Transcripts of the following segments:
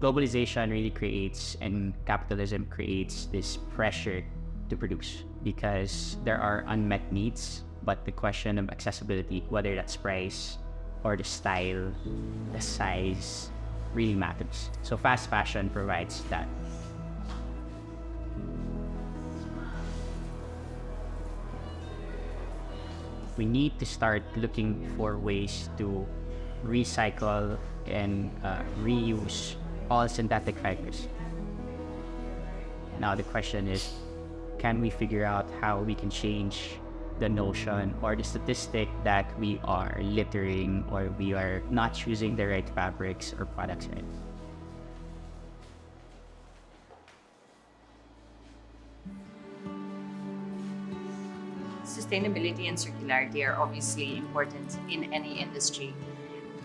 globalization really creates, and capitalism creates, this pressure to produce because there are unmet needs, but the question of accessibility, whether that's price or the style, the size, really matters. So fast fashion provides that. We need to start looking for ways to recycle and reuse all synthetic fibers. Now the question is, can we figure out how we can change the notion or the statistic that we are littering or we are not choosing the right fabrics or products, right? Sustainability and circularity are obviously important in any industry.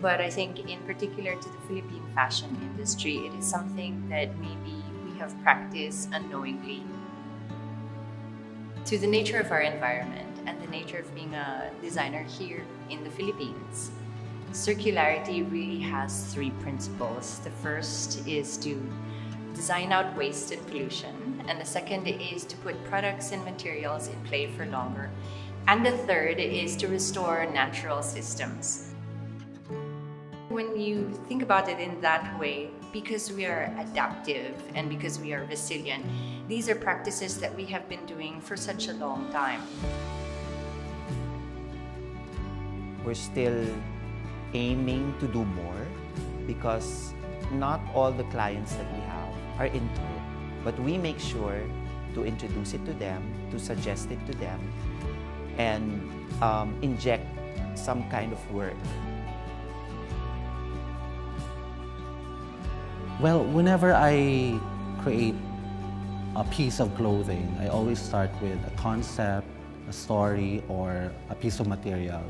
But I think in particular to the Philippine fashion industry, it is something that maybe we have practiced unknowingly. To the nature of our environment and the nature of being a designer here in the Philippines, circularity really has three principles. The first is to design out waste and pollution, and the second is to put products and materials in play for longer, and the third is to restore natural systems. When you think about it in that way, because we are adaptive and because we are resilient, these are practices that we have been doing for such a long time. We're still aiming to do more because not all the clients that we have are into it. But we make sure to introduce it to them, to suggest it to them, and inject some kind of work. Well, whenever I create a piece of clothing, I always start with a concept, a story, or a piece of material.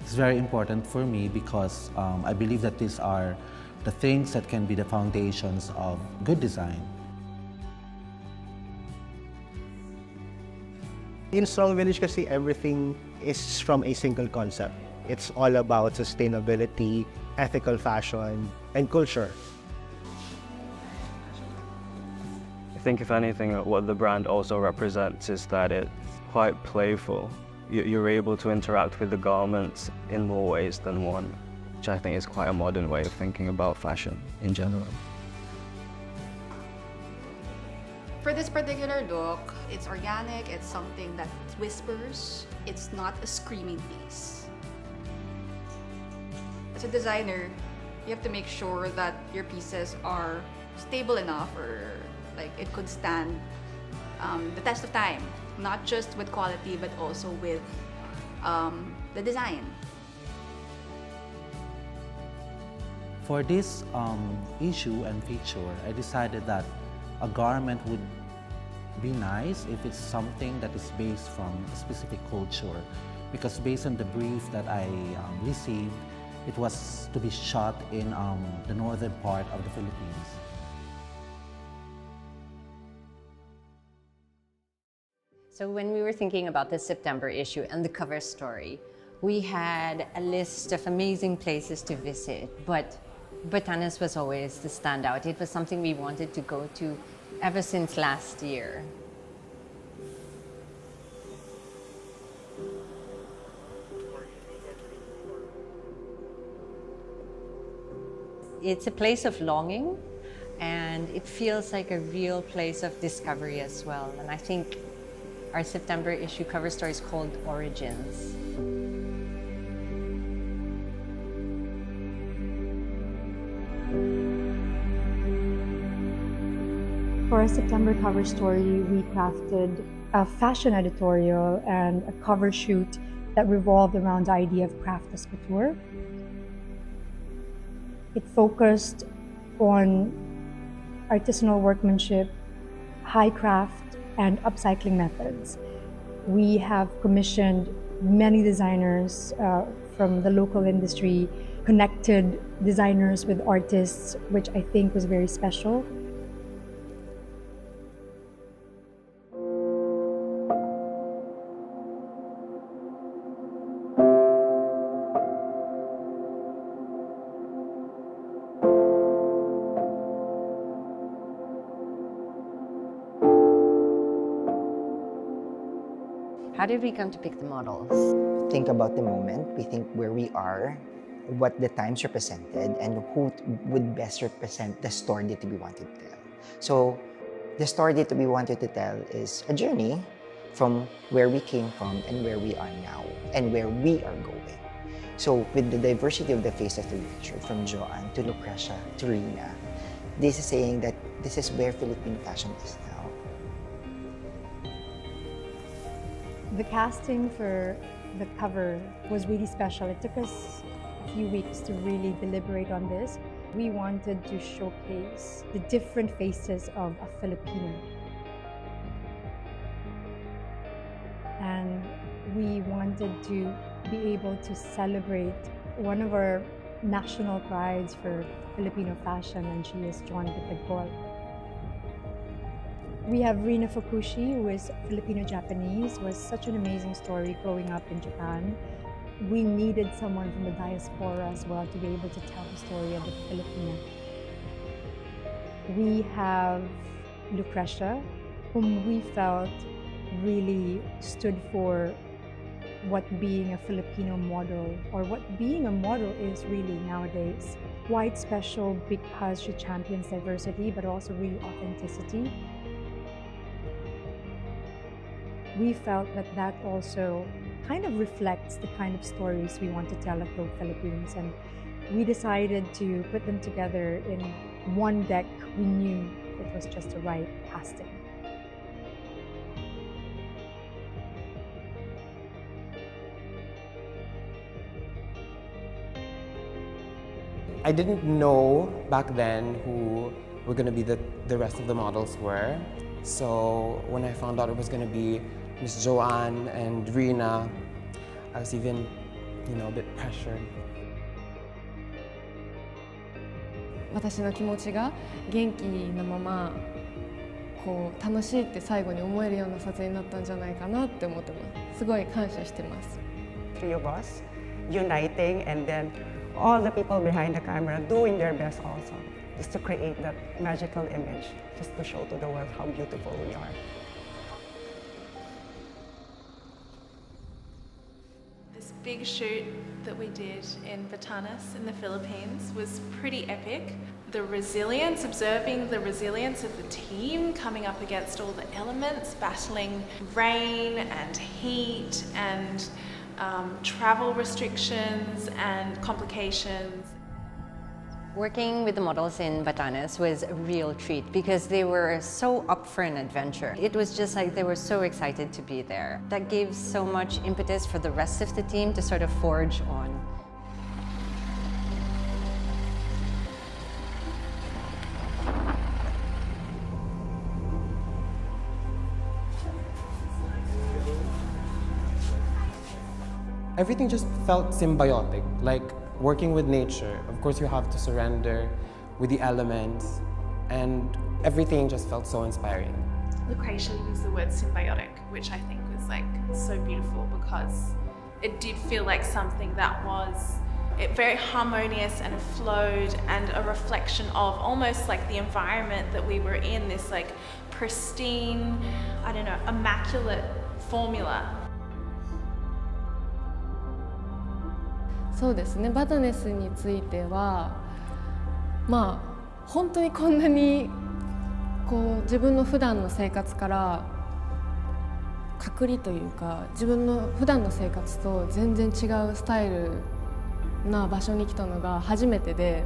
It's very important for me because I believe that these are the things that can be the foundations of good design. In Strong Village kasi everything is from a single concept. It's all about sustainability, ethical fashion, and culture. I think if anything, what the brand also represents is that it's quite playful. You're able to interact with the garments in more ways than one, which I think is quite a modern way of thinking about fashion in general. For this particular look, it's organic, it's something that whispers, it's not a screaming piece. As a designer, you have to make sure that your pieces are stable enough or like it could stand the test of time, not just with quality but also with the design. For this issue and feature, I decided that a garment would be nice if it's something that is based from a specific culture, because based on the brief that I received, it was to be shot in the northern part of the Philippines. So when we were thinking about the September issue and the cover story, we had a list of amazing places to visit, but Batanes was always the standout. It was something we wanted to go to ever since last year. It's a place of longing, and it feels like a real place of discovery as well. And I think our September issue cover story is called Origins. For our September cover story, we crafted a fashion editorial and a cover shoot that revolved around the idea of craft as couture. It focused on artisanal workmanship, high craft, and upcycling methods. We have commissioned many designers from the local industry, connected designers with artists, which I think was very special. How did we come to pick the models? Think about the moment, we think where we are, what the times represented, and who would best represent the story that we wanted to tell. So the story that we wanted to tell is a journey from where we came from and where we are now and where we are going. So with the diversity of the faces that we featured, from Jo Ann to Lukresia to Rina, this is saying that this is where Filipino fashion is now. The casting for the cover was really special. It took us a few weeks to really deliberate on this. We wanted to showcase the different faces of a Filipino. And we wanted to be able to celebrate one of our national prides for Filipino fashion, and she is Jo Ann Bitagcol. We have Rina Fukushi, who is Filipino-Japanese, was such an amazing story growing up in Japan. We needed someone from the diaspora as well to be able to tell the story of the Filipino. We have Lukresia, whom we felt really stood for what being a Filipino model, or what being a model is really nowadays. Quite special because she champions diversity, but also really authenticity. We felt that that also kind of reflects the kind of stories we want to tell at Vogue Philippines, and we decided to put them together in one deck. We knew it was just the right casting. I didn't know back then who were going to be the rest of the models were. So when I found out it was going to be Miss Jo Ann and Rina, I was even, a bit pressured. 私の気持ちが元気なまま楽しいって最後に思えるような撮影になったんじゃないかなって思ってます。すごい感謝してます。 Three of us uniting, and then all the people behind the camera doing their best also, just to create that magical image, just to show to the world how beautiful we are. This big shoot that we did in Batanes in the Philippines was pretty epic. The resilience, observing the resilience of the team coming up against all the elements, battling rain and heat and travel restrictions and complications. Working with the models in Batanes was a real treat because they were so up for an adventure. It was just like they were so excited to be there. That gave so much impetus for the rest of the team to sort of forge on. Everything just felt symbiotic, like working with nature. Of course, you have to surrender with the elements, and everything just felt so inspiring. Lukresia used the word symbiotic, which I think was so beautiful because it did feel like something that was very harmonious and flowed, and a reflection of almost like the environment that we were in, this pristine, immaculate formula. そうですね、バタネスについては本当にこんなに自分の普段の生活から隔離というか、自分の普段の生活と全然違うスタイルな場所に来たのが初めてで。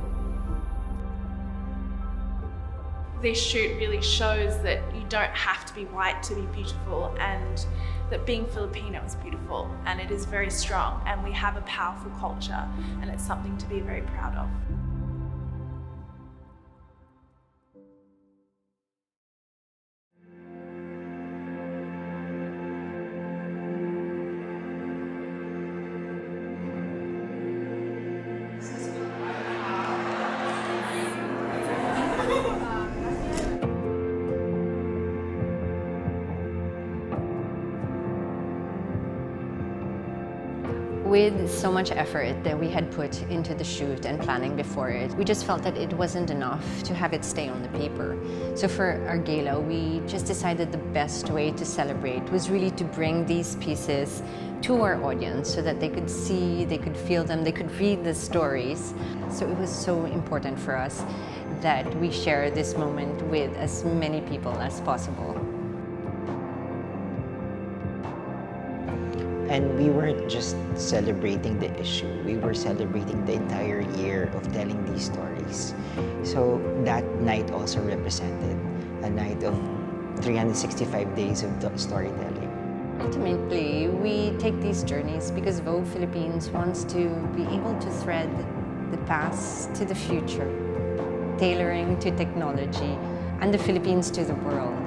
This shoot really shows that you don't have to be white to be beautiful, and that being Filipino is beautiful, and it is very strong, and we have a powerful culture, and it's something to be very proud of. With so much effort that we had put into the shoot and planning before it, we just felt that it wasn't enough to have it stay on the paper. So for our gala, we just decided the best way to celebrate was really to bring these pieces to our audience so that they could see, they could feel them, they could read the stories. So it was so important for us that we share this moment with as many people as possible. And we weren't just celebrating the issue, we were celebrating the entire year of telling these stories. So that night also represented a night of 365 days of storytelling. Ultimately, we take these journeys because Vogue Philippines wants to be able to thread the past to the future, tailoring to technology, and the Philippines to the world.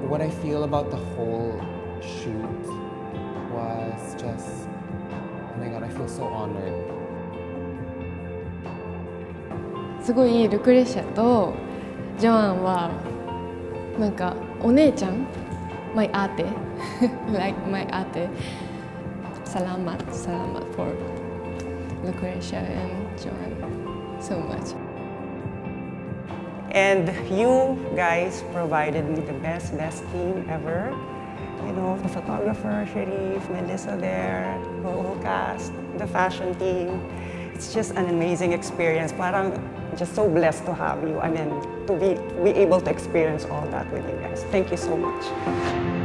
What I feel about the whole shoot was just, oh my god, I feel so honored. すごいルクレシアとジョアンはなんかお姉ちゃん my ate like my ate salamat for Lukresia and Joann so much. And you guys provided me the best team ever. You know, the photographer, Sharif, Melissa there, the whole cast, the fashion team. It's just an amazing experience. Parang just so blessed to have you. I mean, to be able to experience all that with you guys. Thank you so much.